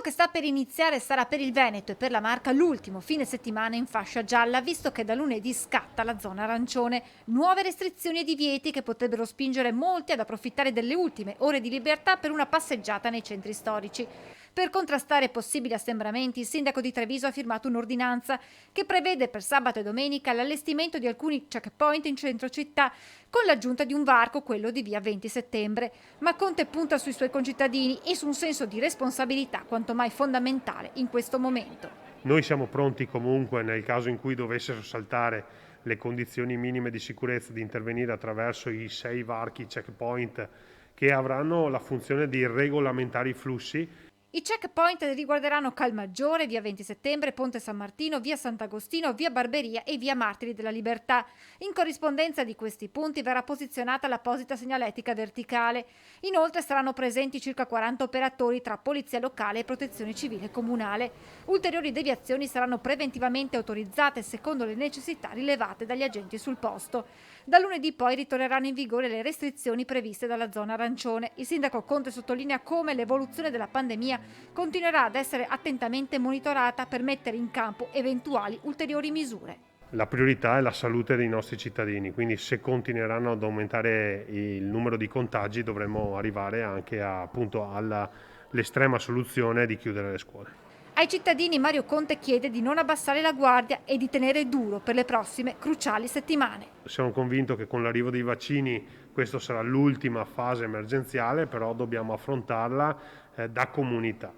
Quello che sta per iniziare sarà per il Veneto e per la Marca l'ultimo fine settimana in fascia gialla, visto che da lunedì scatta la zona arancione. Nuove restrizioni e divieti che potrebbero spingere molti ad approfittare delle ultime ore di libertà per una passeggiata nei centri storici. Per contrastare possibili assembramenti, il sindaco di Treviso ha firmato un'ordinanza che prevede per sabato e domenica l'allestimento di alcuni checkpoint in centro città, con l'aggiunta di un varco, quello di via 20 settembre. Ma Conte punta sui suoi concittadini e su un senso di responsabilità quanto mai fondamentale in questo momento. Noi siamo pronti comunque, nel caso in cui dovessero saltare le condizioni minime di sicurezza, di intervenire attraverso i 6 varchi checkpoint che avranno la funzione di regolamentare i flussi. I checkpoint riguarderanno Calmaggiore, via 20 settembre, Ponte San Martino, via Sant'Agostino, via Barberia e via Martiri della Libertà. In corrispondenza di questi punti verrà posizionata l'apposita segnaletica verticale. Inoltre saranno presenti circa 40 operatori tra polizia locale e protezione civile comunale. Ulteriori deviazioni saranno preventivamente autorizzate secondo le necessità rilevate dagli agenti sul posto. Da lunedì poi ritorneranno in vigore le restrizioni previste dalla zona arancione. Il sindaco Conte sottolinea come l'evoluzione della pandemia continuerà ad essere attentamente monitorata per mettere in campo eventuali ulteriori misure. La priorità è la salute dei nostri cittadini, quindi se continueranno ad aumentare il numero di contagi dovremo arrivare anche appunto all'estrema soluzione di chiudere le scuole. Ai cittadini Mario Conte chiede di non abbassare la guardia e di tenere duro per le prossime cruciali settimane. Sono convinto che con l'arrivo dei vaccini questa sarà l'ultima fase emergenziale, però dobbiamo affrontarla da comunità.